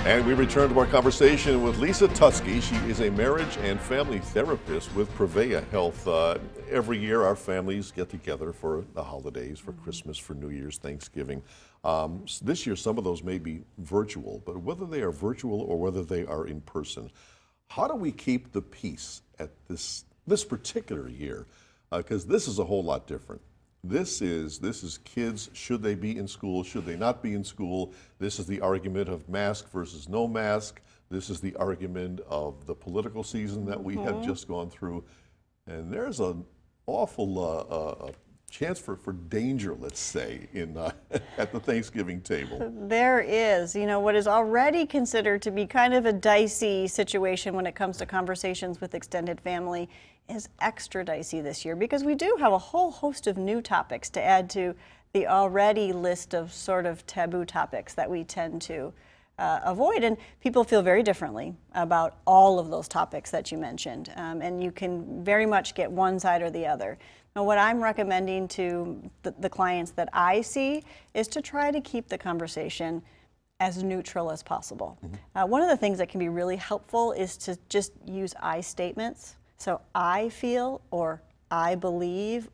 And we return to our conversation with Lisa Tuskey. She is a marriage and family therapist with Prevea Health. Every year our families get together for the holidays, for Christmas, for New Year's, Thanksgiving. This year some of those may be virtual, but whether they are virtual or whether they are in person, how do we keep the peace at this particular year? Because this is a whole lot different. This is kids, should they be in school, should they not be in school? This is the argument of mask versus no mask. This is the argument of the political season that we have just gone through. And there's an awful chance for danger, let's say, at the Thanksgiving table. There is, what is already considered to be kind of a dicey situation when it comes to conversations with extended family is extra dicey this year because we do have a whole host of new topics to add to the already list of sort of taboo topics that we tend to avoid. And people feel very differently about all of those topics that you mentioned. And you can very much get one side or the other. Now, what I'm recommending to the clients that I see is to try to keep the conversation as neutral as possible. One of the things that can be really helpful is to just use I statements. So I feel or I believe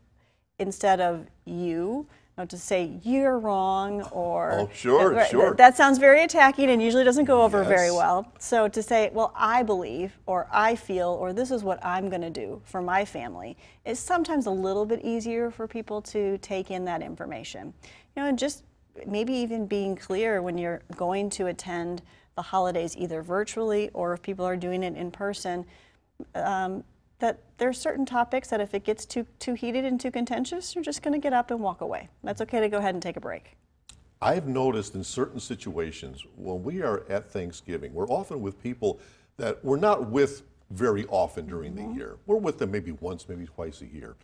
instead of you. To say you're wrong or oh, sure, sure. That sounds very attacking and usually doesn't go over very well. So to say, well, I believe or I feel or this is what I'm going to do for my family is sometimes a little bit easier for people to take in that information. And just maybe even being clear when you're going to attend the holidays either virtually or if people are doing it in person, that there are certain topics that if it gets too heated and too contentious, you're just going to get up and walk away. That's okay to go ahead and take a break. I've noticed in certain situations when we are at Thanksgiving, we're often with people that we're not with very often during the year. We're with them maybe once, maybe twice a year.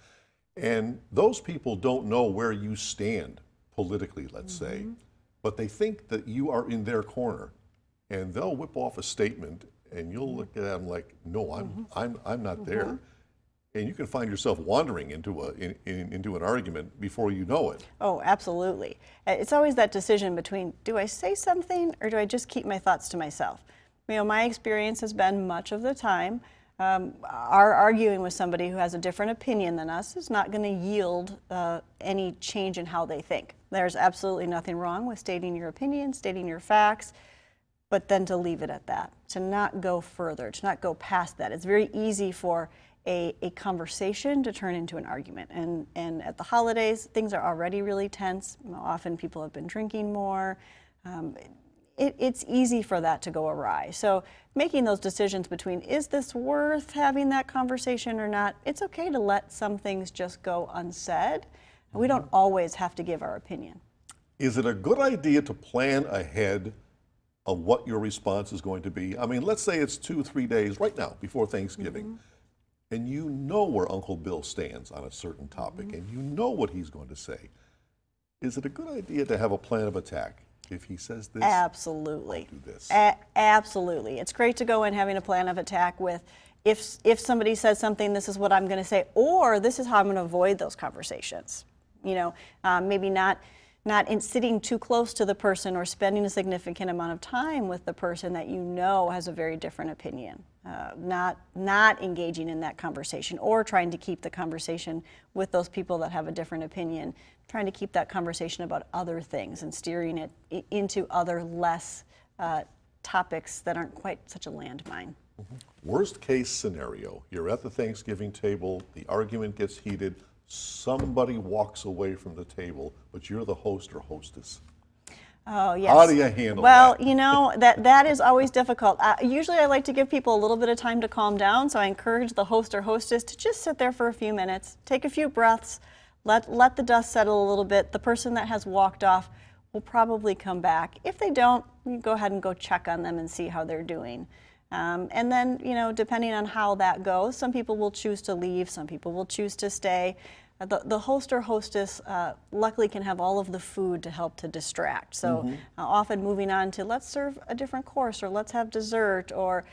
And those people don't know where you stand politically, let's say, but they think that you are in their corner and they'll whip off a statement and you'll look at them like, no, I'm not there. And you can find yourself wandering into an argument before you know it. Oh, absolutely. It's always that decision between, do I say something or do I just keep my thoughts to myself? My experience has been much of the time, our arguing with somebody who has a different opinion than us is not going to yield any change in how they think. There's absolutely nothing wrong with stating your opinion, stating your facts, but then to leave it at that, to not go further, to not go past that. It's very easy for a conversation to turn into an argument. And at the holidays, things are already really tense. Often people have been drinking more. It's easy for that to go awry. So making those decisions between, is this worth having that conversation or not? It's okay to let some things just go unsaid. We don't always have to give our opinion. Is it a good idea to plan ahead of what your response is going to be? I mean, let's say it's 2 or 3 days right now before Thanksgiving, and you know where Uncle Bill stands on a certain topic, and you know what he's going to say. Is it a good idea to have a plan of attack? If he says this, absolutely. I'll do this. Absolutely. It's great to go in having a plan of attack with, if somebody says something, this is what I'm going to say, or this is how I'm going to avoid those conversations. Maybe not sitting too close to the person or spending a significant amount of time with the person that you know has a very different opinion. Not engaging in that conversation or trying to keep the conversation with those people that have a different opinion, trying to keep that conversation about other things and steering it into other less topics that aren't quite such a landmine. Worst case scenario, you're at the Thanksgiving table, the argument gets heated, somebody walks away from the table, but you're the host or hostess. Oh, yes. How do you handle that? Well, that is always difficult. Usually I like to give people a little bit of time to calm down, so I encourage the host or hostess to just sit there for a few minutes, take a few breaths, let the dust settle a little bit. The person that has walked off will probably come back. If they don't, you go ahead and go check on them and see how they're doing. And then, depending on how that goes, some people will choose to leave, some people will choose to stay. The host or hostess luckily can have all of the food to help to distract. So often moving on to let's serve a different course, or let's have dessert, or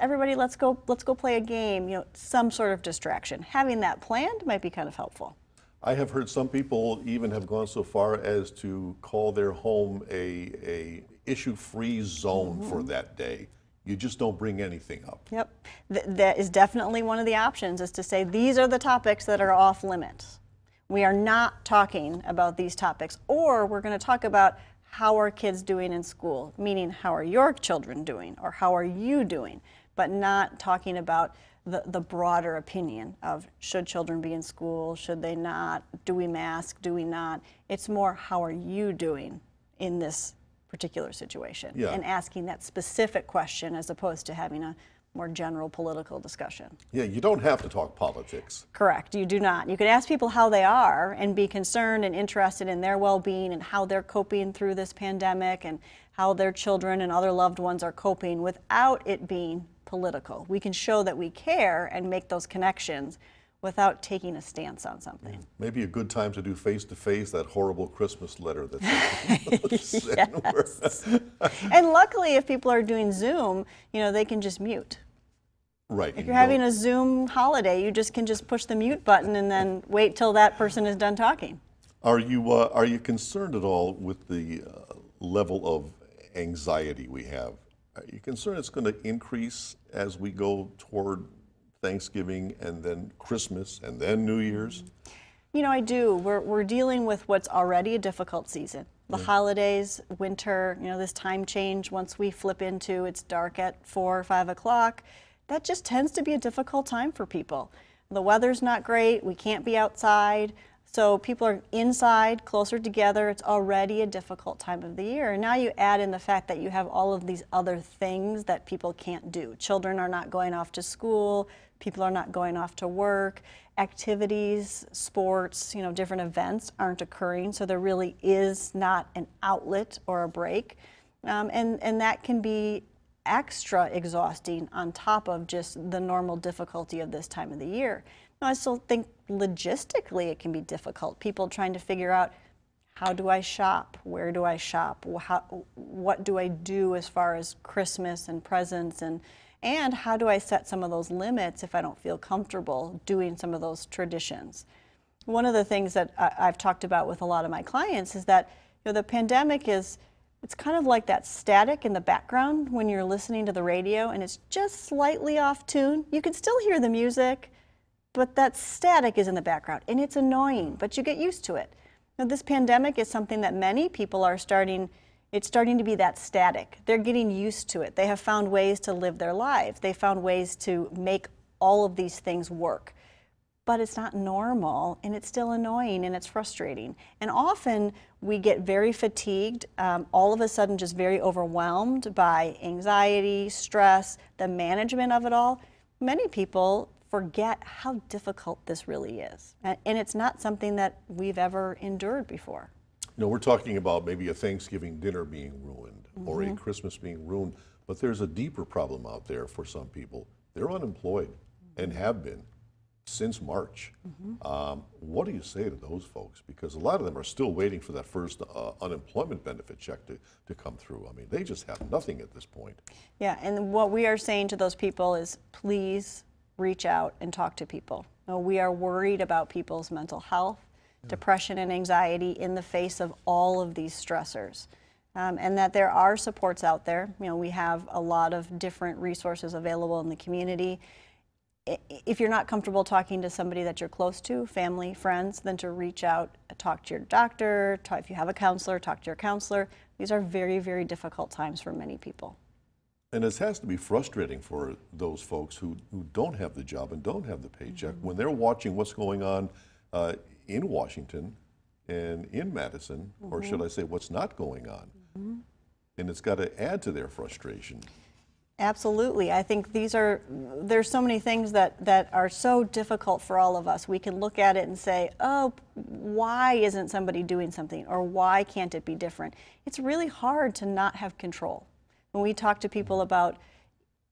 everybody let's go play a game, some sort of distraction. Having that planned might be kind of helpful. I have heard some people even have gone so far as to call their home a issue-free zone for that day. You just don't bring anything up. Yep. That is definitely one of the options, is to say these are the topics that are off limits. We are not talking about these topics, or we're going to talk about how are kids doing in school, meaning how are your children doing, or how are you doing, but not talking about the broader opinion of should children be in school, should they not, do we mask, do we not. It's more how are you doing in this particular situation, and asking that specific question as opposed to having a more general political discussion. Yeah, you don't have to talk politics. Correct, you do not. You can ask people how they are and be concerned and interested in their well-being and how they're coping through this pandemic and how their children and other loved ones are coping without it being political. We can show that we care and make those connections without taking a stance on something. Maybe a good time to do face-to-face that horrible Christmas letter that's yes. And luckily, if people are doing Zoom, you know, they can just mute. Right. If you're having a Zoom holiday, you just can just push the mute button and then wait till that person is done talking. Are you concerned at all with the level of anxiety we have? Are you concerned it's going to increase as we go toward Thanksgiving and then Christmas and then New Year's? You know, I do. We're dealing with what's already a difficult season. The holidays, winter, you know, this time change, once we flip into it's dark at 4 or 5 o'clock, that just tends to be a difficult time for people. The weather's not great, we can't be outside, so people are inside, closer together. It's already a difficult time of the year. And now you add in the fact that you have all of these other things that people can't do. Children are not going off to school, people are not going off to work, activities, sports, you know, different events aren't occurring, so there really is not an outlet or a break. And that can be extra exhausting on top of just the normal difficulty of this time of the year. Now, I still think logistically it can be difficult. People trying to figure out, how do I shop? Where do I shop? What do I do as far as Christmas and presents, and how do I set some of those limits if I don't feel comfortable doing some of those traditions? One of the things that I've talked about with a lot of my clients is that, you know, the pandemic it's kind of like that static in the background when you're listening to the radio and it's just slightly off tune. You can still hear the music, but that static is in the background and it's annoying, but you get used to it. Now, this pandemic is something that many people are it's starting to be that static. They're getting used to it. They have found ways to live their lives. They found ways to make all of these things work. But it's not normal, and it's still annoying, and it's frustrating. And often we get very fatigued, all of a sudden just very overwhelmed by anxiety, stress, the management of it all. Many people forget how difficult this really is. And it's not something that we've ever endured before. No, we're talking about maybe a Thanksgiving dinner being ruined or a Christmas being ruined, but there's a deeper problem out there for some people. They're unemployed and have been since March. What do you say to those folks? Because a lot of them are still waiting for that first unemployment benefit check to come through. I mean, they just have nothing at this point. Yeah, and what we are saying to those people is please reach out and talk to people. You know, we are worried about people's mental health, depression and anxiety in the face of all of these stressors. And that there are supports out there. You know, we have a lot of different resources available in the community. If you're not comfortable talking to somebody that you're close to, family, friends, then to reach out, talk to your doctor, if you have a counselor, talk to your counselor. These are very, very difficult times for many people. And it has to be frustrating for those folks who don't have the job and don't have the paycheck when they're watching what's going on in Washington and in Madison, or should I say what's not going on. And it's got to add to their frustration. Absolutely. I think there's so many things that are so difficult for all of us. We can look at it and say, oh, why isn't somebody doing something? Or why can't it be different? It's really hard to not have control. When we talk to people about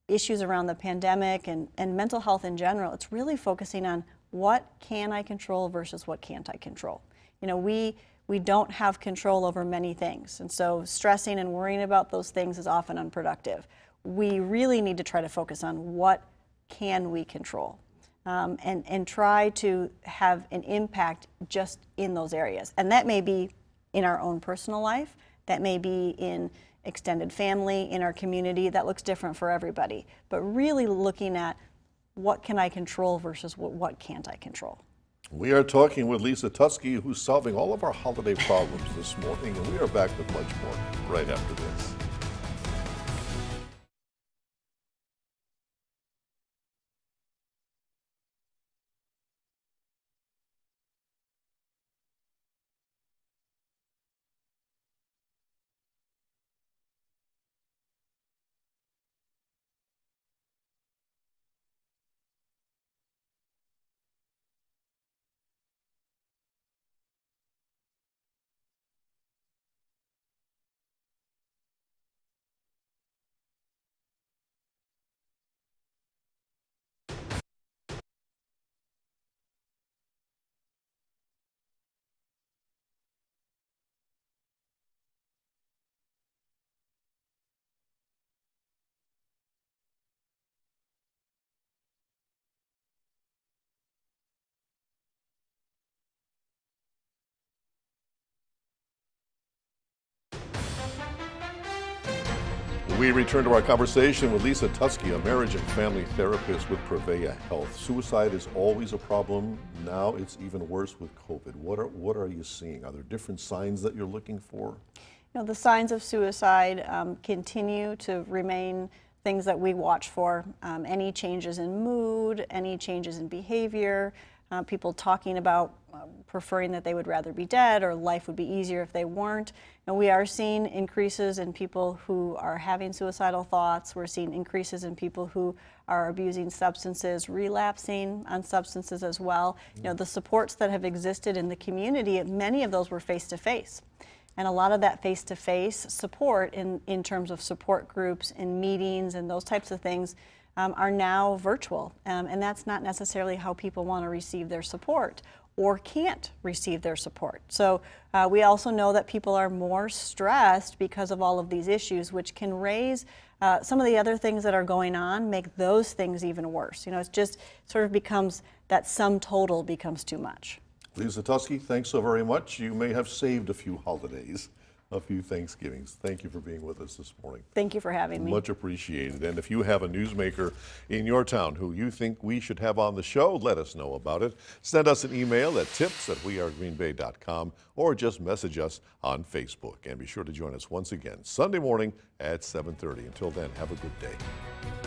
issues around the pandemic and mental health in general, it's really focusing on what can I control versus what can't I control. You know, we don't have control over many things, and so stressing and worrying about those things is often unproductive. We really need to try to focus on what can we control, and try to have an impact just in those areas. And that may be in our own personal life, that may be in extended family, in our community. That looks different for everybody. But really looking at what can I control versus what can't I control. We are talking with Lisa Tuskey, who's solving all of our holiday problems this morning, and we are back with much more right after this. We return to our conversation with Lisa Tuskey, a marriage and family therapist with Prevea Health. Suicide is always a problem. Now it's even worse with COVID. What are you seeing? Are there different signs that you're looking for? You know, the signs of suicide continue to remain things that we watch for. Any changes in mood, any changes in behavior, people talking about preferring that they would rather be dead or life would be easier if they weren't. And we are seeing increases in people who are having suicidal thoughts. We're seeing increases in people who are abusing substances, relapsing on substances as well. You know, the supports that have existed in the community, many of those were face-to-face. And a lot of that face-to-face support in terms of support groups and meetings and those types of things are now virtual. And that's not necessarily how people want to receive their support or can't receive their support. So we also know that people are more stressed because of all of these issues, which can raise some of the other things that are going on, make those things even worse. You know, it's just sort of becomes that sum total becomes too much. Lisa Tuskey, thanks so very much. You may have saved a few holidays, a few Thanksgivings. Thank you for being with us this morning. Thank you for having me. Much appreciated. And if you have a newsmaker in your town who you think we should have on the show, let us know about it. Send us an email at tips@wearegreenbay.com or just message us on Facebook. And be sure to join us once again Sunday morning at 7:30. Until then, have a good day.